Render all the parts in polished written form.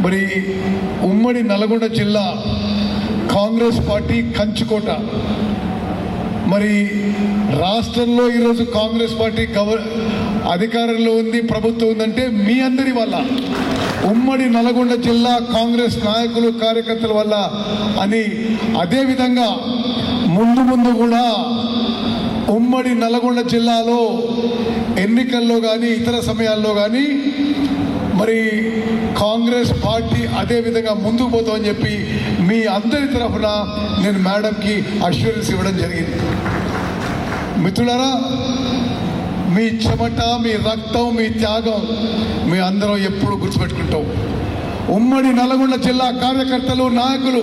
మరి ఉమ్మడి నల్గొండ జిల్లా కాంగ్రెస్ పార్టీ కంచుకోట. మరి రాష్ట్రంలో ఈరోజు కాంగ్రెస్ పార్టీ అధికారంలో ఉంది, ప్రభుత్వం ఉందంటే మీ అందరి వల్ల, ఉమ్మడి నల్గొండ జిల్లా కాంగ్రెస్ నాయకులు కార్యకర్తల వల్ల అని. అదేవిధంగా ముందు కూడా ఉమ్మడి నల్గొండ జిల్లాలో ఎన్నికల్లో కానీ ఇతర సమయాల్లో కానీ మరి కాంగ్రెస్ పార్టీ అదేవిధంగా ముందుకు పోతామని చెప్పి మీ అందరి తరఫున నేను మేడంకి అష్యూరెన్స్ ఇవ్వడం జరిగింది. మిత్రులారా, మీ చెమట, మీ రక్తం, మీ త్యాగం మీ అందరం ఎప్పుడు గుర్తుపెట్టుకుంటాం. ఉమ్మడి నల్గొండ జిల్లా కార్యకర్తలు, నాయకులు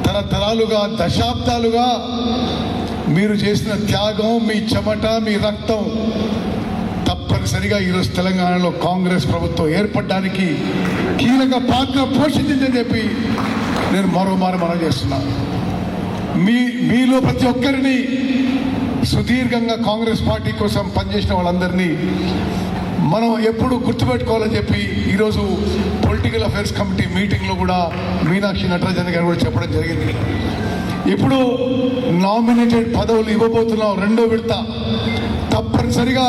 తరతరాలుగా, దశాబ్దాలుగా మీరు చేసిన త్యాగం, మీ చెమట, మీ రక్తం తప్పనిసరిగా ఈరోజు తెలంగాణలో కాంగ్రెస్ ప్రభుత్వం ఏర్పడడానికి కీలక పాత్ర పోషించిందని చెప్పి నేను మరోమారు మనం చేస్తున్నాను. మీలో ప్రతి ఒక్కరిని, సుదీర్ఘంగా కాంగ్రెస్ పార్టీ కోసం పనిచేసిన వాళ్ళందరినీ మనం ఎప్పుడు గుర్తుపెట్టుకోవాలని చెప్పి ఈరోజు పొలిటికల్ అఫైర్స్ కమిటీ మీటింగ్లో కూడా మీనాక్షి నటరాజన్ గారు కూడా చెప్పడం జరిగింది. ఇప్పుడు నామినేటెడ్ పదవులు ఇవ్వబోతున్నాం, రెండో విడత. తప్పనిసరిగా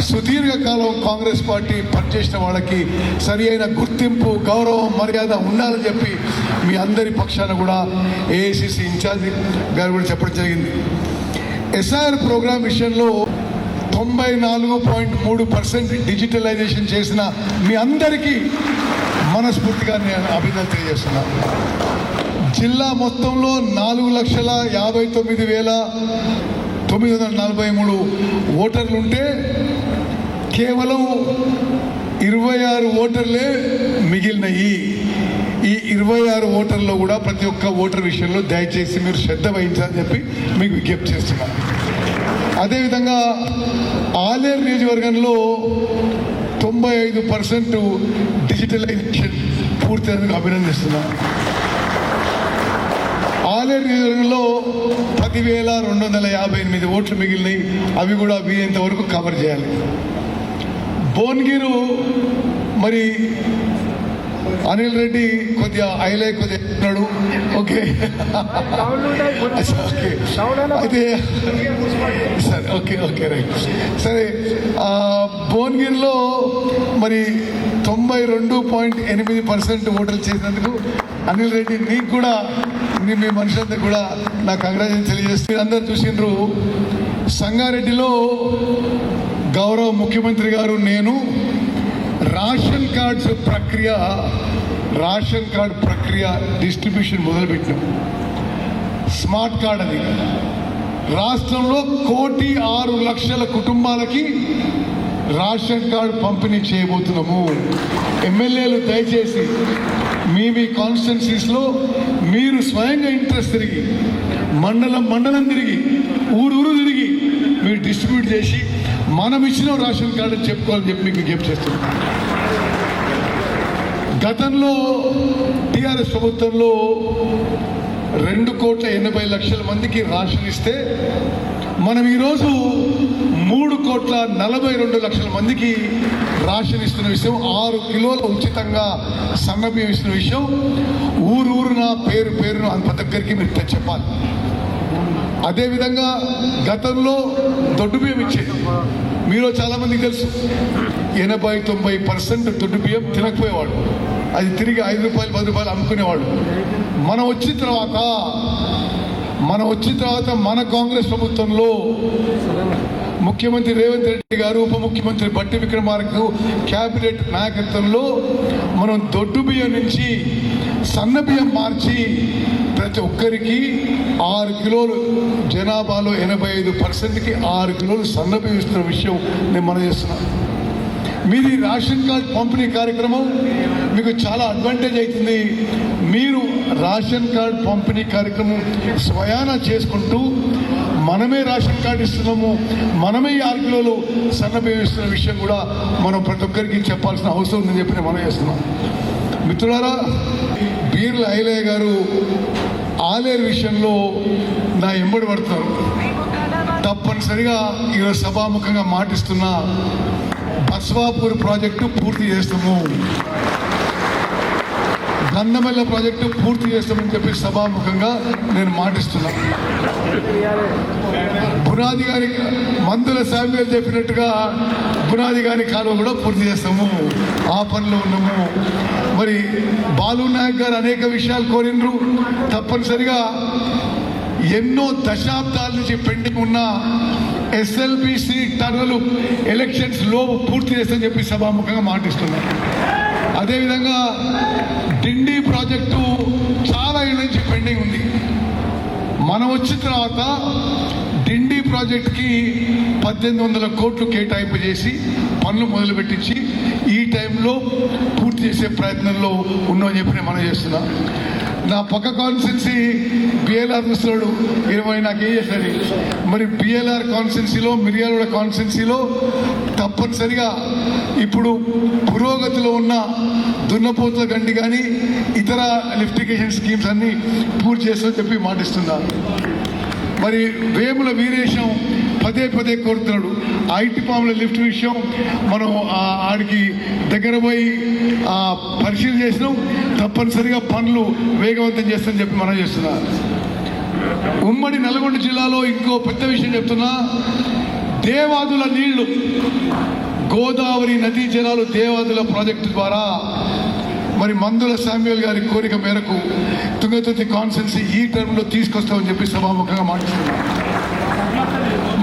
సుదీర్ఘకాలం కాంగ్రెస్ పార్టీ పనిచేసిన వాళ్ళకి సరి అయిన గుర్తింపు, గౌరవం, మర్యాద ఉండాలని చెప్పి మీ అందరి పక్షాన కూడా ఏఐసిసి ఇన్ఛార్జి గారు కూడా చెప్పడం జరిగింది. ఎస్ఐఆర్ ప్రోగ్రాం విషయంలో 94.3% డిజిటలైజేషన్ చేసిన మీ అందరికీ మనస్ఫూర్తిగా నేను అభినందన తెలియజేస్తున్నాను. జిల్లా మొత్తంలో 4,59,943 ఓటర్లు ఉంటే కేవలం 26 ఓటర్లే మిగిలినయి. ఈ 26 ఓటర్లో కూడా ప్రతి ఒక్క ఓటర్ విషయంలో దయచేసి మీరు శ్రద్ధ వహించాలని చెప్పి మీకు విజ్ఞప్తి చేస్తున్నాను. అదేవిధంగా ఆలేరు నియోజకవర్గంలో 95% డిజిటలైజేషన్ పూర్తయినందుకు అభినందిస్తున్నాను. ఆలేరు నియోజకవర్గంలో 10,258 ఓట్లు మిగిలినాయి. అవి కూడా వీలైనంత వరకు కవర్ చేయాలి. భువనగిరి మరి అనిల్ రెడ్డి కొద్దిగా కొద్దిగా ఓకే అయితే సరే, ఓకే రైట్. సరే, భువనగిరిలో మరి 92.8% ఓటర్లు చేసినందుకు అనిల్ రెడ్డి, నీకు కూడా మీ మనుషులందరూ కూడా నా కంగ్రాచులేషన్ తెలియజేస్తూ, అందరూ చూసిండ్రు. సంగారెడ్డిలో గౌరవ ముఖ్యమంత్రి గారు, నేను రేషన్ కార్డ్ ప్రక్రియ డిస్ట్రిబ్యూషన్ మొదలుపెట్టినాం. స్మార్ట్ కార్డ్ అది. రాష్ట్రంలో 1,06,00,000 కుటుంబాలకి రేషన్ కార్డు పంపిణీ చేయబోతున్నాము. ఎమ్మెల్యేలు దయచేసి మీ కాన్స్టిట్యున్సీస్లో మీరు స్వయంగా ఇంట్రెస్ట్ తిరిగి, మండలం తిరిగి, ఊరు తిరిగి మీరు డిస్ట్రిబ్యూట్ చేసి మనం ఇచ్చిన రేషన్ కార్డు చెప్పుకోవాలని చెప్పి మీకు విజ్ఞప్తి చేస్తున్నాం. గతంలో టీఆర్ఎస్ ప్రభుత్వంలో 2,80,00,000 మందికి రేషన్ ఇస్తే మనం ఈరోజు 3,42,00,000 మందికి రేషన్ ఇస్తున్న విషయం, 6 కిలోల ఉచితంగా సన్నబియ్యం ఇస్తున్న విషయం ఊరున పేరున ప్రతి ఒక్కరికి మీరు చెప్పాలి. అదేవిధంగా గతంలో దొడ్డు బియ్యం ఇచ్చేది. మీలో చాలామందికి తెలుసు, 80-90% దొడ్డు బియ్యం తినకపోయేవాడు. అది తిరిగి 5 రూపాయలు 10 రూపాయలు అమ్ముకునేవాడు. మనం వచ్చిన తర్వాత మన కాంగ్రెస్ ప్రభుత్వంలో ముఖ్యమంత్రి రేవంత్ రెడ్డి గారు, ఉప ముఖ్యమంత్రి బట్టి విక్రమార్క క్యాబినెట్ నాయకత్వంలో మనం దొడ్డు బియ్యం నుంచి సన్న బియ్యం మార్చి ప్రతి ఒక్కరికి 6 కిలోలు, జనాభాలో 85%కి 6 కిలోలు సన్న బియ్యం ఇస్తున్న విషయం నేను మనం చేస్తున్నాను. మీది రేషన్ కార్డ్ పంపిణీ కార్యక్రమం మీకు చాలా అడ్వాంటేజ్ అవుతుంది. మీరు రేషన్ కార్డ్ పంపిణీ కార్యక్రమం స్వయాన చేసుకుంటూ మనమే రేషన్ కార్డు ఇస్తున్నాము, మనమే 6 కిలోలు సన్నబియ్యం ఇస్తున్న విషయం కూడా మనం ప్రతి ఒక్కరికి చెప్పాల్సిన అవసరం ఉందని చెప్పి మనం చేస్తున్నాం. మిత్రులారా, బీర్ల ఐలయ్య గారు ఆలేరు విషయంలో నా ఎంబడి పడతారు. తప్పనిసరిగా ఈరోజు సభాముఖంగా మాటిస్తున్నా, బస్వాపూర్ ప్రాజెక్టు పూర్తి చేస్తాము. గంధమల్ల ప్రాజెక్టు పూర్తి చేస్తామని చెప్పి సభాముఖంగా నేను మాటిస్తున్నాను. బునాది గారి మందుల శామ్యుల్ చెప్పినట్టుగా బునాది గారి కాలువ కూడా పూర్తి చేస్తాము, ఆ పనిలో ఉన్నాము. మరి బాలు నాయక్ గారు అనేక విషయాలు కోరినరు. తప్పనిసరిగా ఎన్నో దశాబ్దాల నుంచి పెండింగ్ ఉన్న ఎస్ఎల్బిసి టనలు ఎలక్షన్స్ లో పూర్తి చేస్తామని చెప్పి సభాముఖంగా మాటిస్తున్నారు. అదేవిధంగా డిండి ప్రాజెక్టు చాలా ఏళ్ళ నుంచి పెండింగ్ ఉంది. మనం వచ్చిన తర్వాత డిండి ప్రాజెక్ట్కి 1800 కోట్లు కేటాయింపు చేసి పనులు మొదలుపెట్టించి ఈ టైంలో పూర్తి చేసే ప్రయత్నంలో ఉన్నామని చెప్పి నేను మనం చేస్తున్నా. నా పక్క కాన్స్టిట్యున్సీ బిఎల్ఆర్ ముసలాడు 20 నాకు వేసేసరి. మరి బిఎల్ఆర్ కాన్స్టిట్యున్సీలో మిర్యాలగూడ కాన్స్టిట్యున్సీలో తప్పనిసరిగా ఇప్పుడు పురోగతిలో ఉన్న దున్నపోతుల గండి కానీ ఇతర లిఫ్టికేషన్ స్కీమ్స్ అన్నీ పూర్తి చేస్తామని చెప్పి మాటిస్తున్నారు. మరి వేముల వీరేశం పదే పదే కోరుతున్నాడు. ఐటీ పాముల లిఫ్ట్ విషయం మనం ఆడికి దగ్గర పోయి పరిశీలన చేసినాం. తప్పనిసరిగా పనులు వేగవంతం చేస్తామని చెప్పి మనం చేస్తున్నా. ఉమ్మడి నల్గొండ జిల్లాలో ఇంకో పెద్ద విషయం చెప్తున్నా. దేవాదుల నీళ్లు, గోదావరి నదీ జలాలు దేవాదుల ప్రాజెక్టు ద్వారా మరి మందుల శామ్యుల్ గారి కోరిక మేరకు తుంగతుర్తి కాన్స్టిట్యున్సీ ఈ టర్మ్లో తీసుకొస్తామని చెప్పి సభాముఖంగా మాట్లాడుతున్నాం.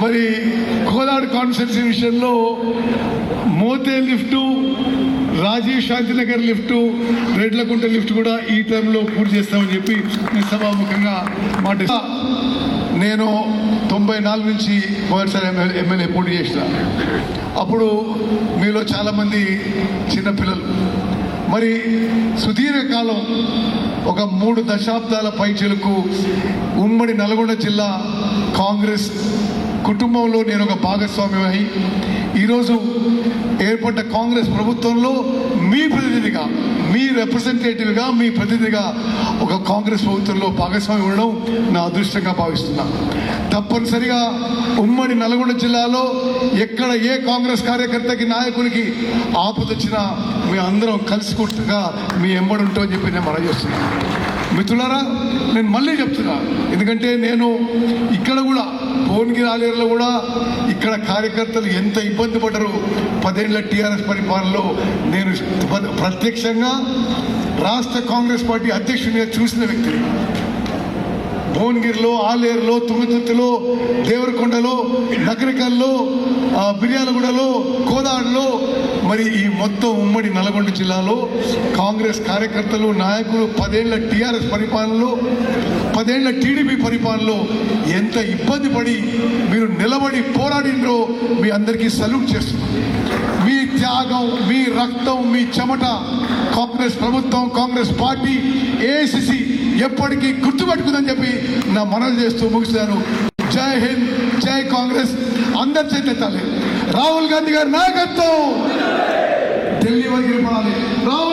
మరి కోదాడు కాన్స్టిట్యున్సీ విషయంలో Mothe lift, Rajiv Shantinagar lift, Redlakunta lift కూడా ఈ టర్మ్లో పూర్తి చేస్తామని చెప్పి సభాముఖంగా మాట్లాడుతున్నా. నేను 94 నుంచి మొదటిసారి ఎమ్మెల్యే పోటీ చేసిన. అప్పుడు మీలో చాలామంది చిన్నపిల్లలు. మరి సుదీర్ఘకాలం ఒక 3 దశాబ్దాల పైచిలకు ఉమ్మడి నల్గొండ జిల్లా కాంగ్రెస్ కుటుంబంలో నేను ఒక భాగస్వామ్యం అయి ఈరోజు ఏర్పడ్డ కాంగ్రెస్ ప్రభుత్వంలో మీ ప్రతినిధిగా, మీ రిప్రజెంటేటివ్గా, మీ ప్రతినిధిగా ఒక కాంగ్రెస్ ప్రభుత్వంలో భాగస్వామ్యం ఉండడం నా అదృష్టంగా భావిస్తున్నాను. తప్పనిసరిగా ఉమ్మడి నల్గొండ జిల్లాలో ఎక్కడ ఏ కాంగ్రెస్ కార్యకర్తకి, నాయకునికి ఆపదొచ్చినా మీ అందరం కలిసికట్టుగా మీ ఎంబడి ఉంటామని చెప్పి నేను మనం చేస్తున్నాను. మిత్రులారా, నేను మళ్ళీ చెప్తున్నా, ఎందుకంటే నేను ఇక్కడ కూడా భువనగిరి ఆలేరులో కూడా ఇక్కడ కార్యకర్తలు ఎంత ఇబ్బంది పడ్డారు 10 ఏళ్ల టీఆర్ఎస్ పరిపాలనలో నేను ప్రత్యక్షంగా రాష్ట్ర కాంగ్రెస్ పార్టీ అధ్యక్షునిగా చూసిన వ్యక్తిని. భువనగిరిలో, ఆలేరులో, తుంగతుర్తిలో, దేవరకొండలో, నగరికల్లో, మిర్యాలగూడలో, కోదాడులో, మరి ఈ మొత్తం ఉమ్మడి నల్గొండ జిల్లాలో కాంగ్రెస్ కార్యకర్తలు, నాయకులు 10 ఏళ్ల టీఆర్ఎస్ పరిపాలనలో, 10 ఏళ్ల టీడీపీ పరిపాలనలో ఎంత ఇబ్బంది పడి మీరు నిలబడి పోరాడినరో మీ అందరికీ సల్యూట్ చేస్తున్నారు. మీ త్యాగం, మీ రక్తం, మీ చెమట కాంగ్రెస్ ప్రభుత్వం, కాంగ్రెస్ పార్టీ, ఏఐసిసి ఎప్పటికీ గుర్తుపెట్టుకుందని చెప్పి నా మనవి చేస్తూ ముగిస్తాను. జై హింద్, జై కాంగ్రెస్. అందరి చేతెత్తాలి. రాహుల్ గాంధీ గారి నాయకత్వం ఢిల్లీ వరకు పడాలి. రాహుల్